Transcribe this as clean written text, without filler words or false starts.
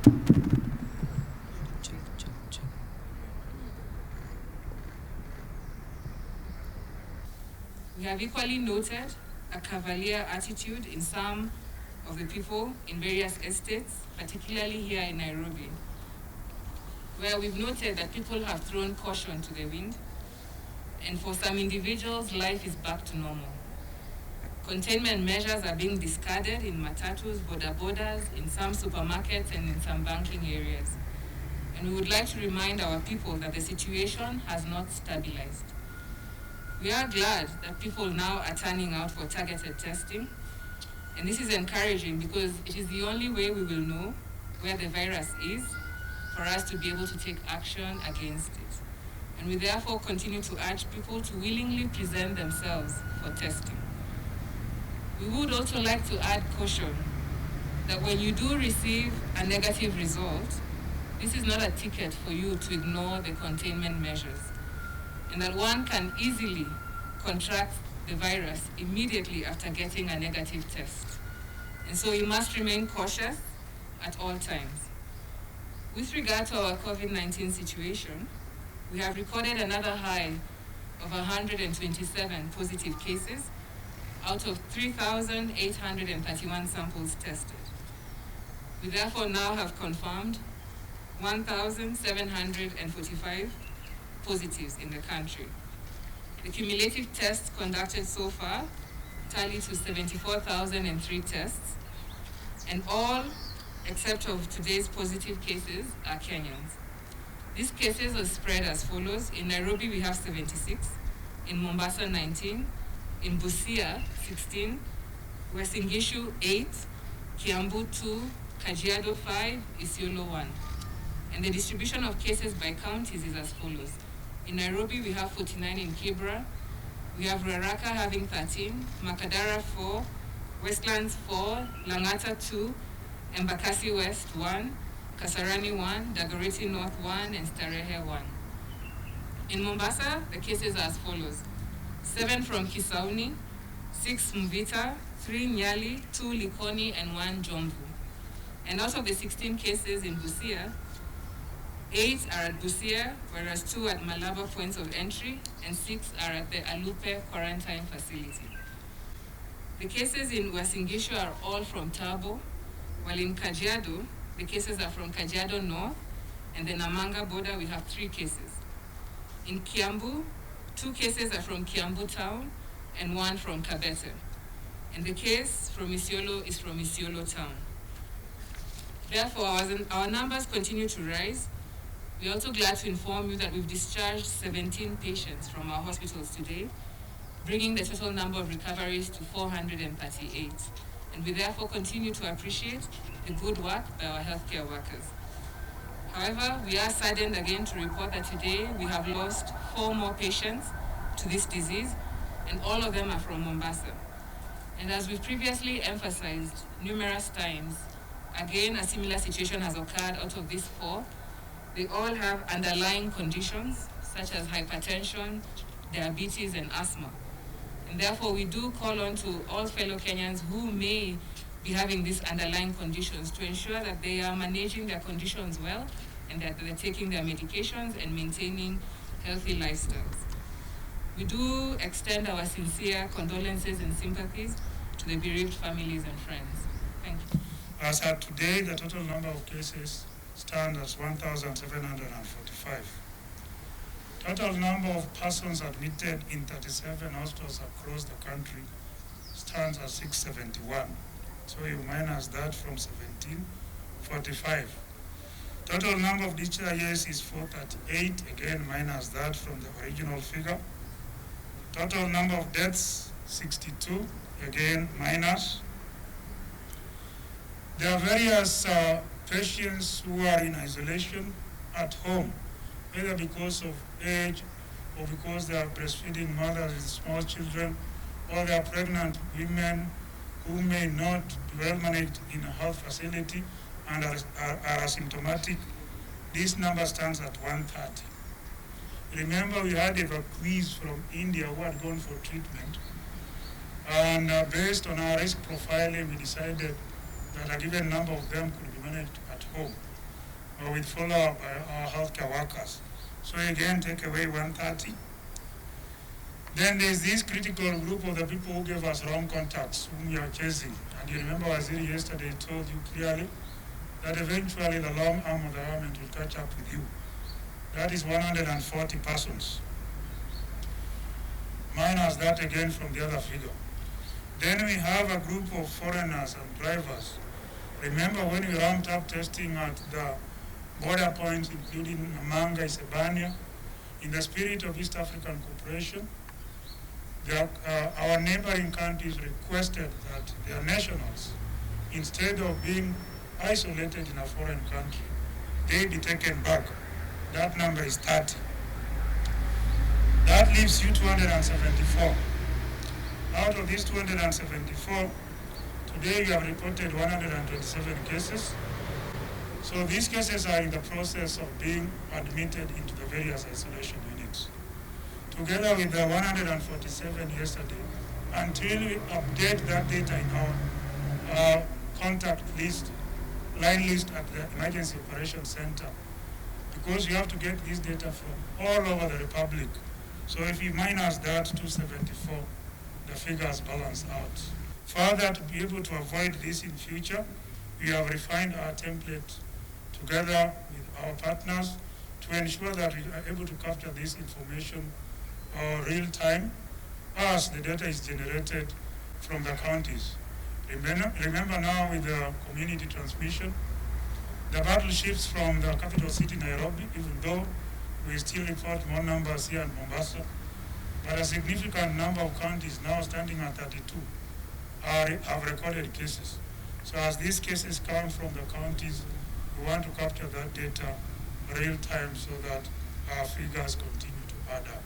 We have equally noted a cavalier attitude in some of the people in various estates, particularly here in Nairobi, where we've noted that people have thrown caution to the wind, and for some individuals, life is back to normal. Containment measures are being discarded in matatus, bodabodas, in some supermarkets, and in some banking areas. And we would like to remind our people that the situation has not stabilized. We are glad that people now are turning out for targeted testing, and this is encouraging because it is the only way we will know where the virus is for us to be able to take action against it. And we therefore continue to urge people to willingly present themselves for testing. We would also like to add caution that when you do receive a negative result, this is not a ticket for you to ignore the containment measures, and that one can easily contract the virus immediately after getting a negative test. And so you must remain cautious at all times. With regard to our COVID-19 situation, we have recorded another high of 127 positive cases out of 3,831 samples tested. We therefore now have confirmed 1,745 positives in the country. The cumulative tests conducted so far tally to 74,003 tests, and all except of today's positive cases are Kenyans. These cases are spread as follows. In Nairobi, we have 76, in Mombasa, 19, in Busia, 16, Uasin Gishu, 8, Kiambu, 2, Kajiado, 5, Isiolo, 1. And the distribution of cases by counties is as follows. In Nairobi, we have 49 in Kibra, we have Ruaraka having 13, Makadara 4, Westlands 4, Langata 2, Embakasi West 1, Kasarani 1, Dagoretti North 1, and Starehe 1. In Mombasa, the cases are as follows. 7 from Kisauni, 6 Mvita, 3 Nyali, 2 Likoni, and 1 Jomvu. And out of the 16 cases in Busia, 8 are at Busia, whereas 2 at Malaba points of entry, and 6 are at the Alupe quarantine facility. The cases in Uasin Gishu are all from Tabo, while in Kajiado, the cases are from Kajiado North, and the Namanga border we have 3 cases. In Kiambu, 2 cases are from Kiambu town, and 1 from Kabete. And the case from Isiolo is from Isiolo town. Therefore, our numbers continue to rise. We're also glad to inform you that we've discharged 17 patients from our hospitals today, bringing the total number of recoveries to 438. And we therefore continue to appreciate the good work by our healthcare workers. However, we are saddened again to report that today we have lost 4 more patients to this disease, and all of them are from Mombasa. And as we've previously emphasized numerous times, again, a similar situation has occurred out of these 4. They all have underlying conditions such as hypertension, diabetes, and asthma. And therefore, we do call on to all fellow Kenyans who may be having these underlying conditions to ensure that they are managing their conditions well and that they're taking their medications and maintaining healthy lifestyles. We do extend our sincere condolences and sympathies to the bereaved families and friends. Thank you. As at today, the total number of cases stands at 1,745. Total number of persons admitted in 37 hospitals across the country stands at 671. So you minus that from 1745. Total number of discharges is 438, again minus that from the original figure. Total number of deaths, 62, again minus. There are various patients who are in isolation at home, either because of age or because they are breastfeeding mothers with small children, or they are pregnant women who may not be well managed in a health facility and are asymptomatic. This number stands at 130. Remember, we had evacuees from India who had gone for treatment, and based on our risk profiling, we decided that a given number of them could be managed at home. with follow-up by our healthcare workers. So again, take away 130. Then there's this critical group of the people who gave us wrong contacts, whom we are chasing. And you remember Waziri yesterday told you clearly that eventually the long arm of the government will catch up with you. That is 140 persons. Minus that again from the other figure. Then we have a group of foreigners and drivers. Remember when we ramped up testing at the border points, including Mwangangi, Sebania, in the spirit of East African cooperation, our neighboring countries requested that their nationals, instead of being isolated in a foreign country, they be taken back. That number is 30. That leaves you 274. Out of these 274, today we have reported 127 cases. So these cases are in the process of being admitted into the various isolation units. Together with the 147 yesterday, until we update that data in our contact list, line list at the Emergency Operations Center, because you have to get this data from all over the Republic. So if you minus that 274, the figures balance out. Further, to be able to avoid this in future, we have refined our template together with our partners to ensure that we are able to capture this information real time as the data is generated from the counties. Remember now with the community transmission, the battle shifts from the capital city, Nairobi, even though we still report more numbers here in Mombasa, but a significant number of counties now standing at 32 have recorded cases. So as these cases come from the counties, we want to capture that data real time so that our figures continue to add up.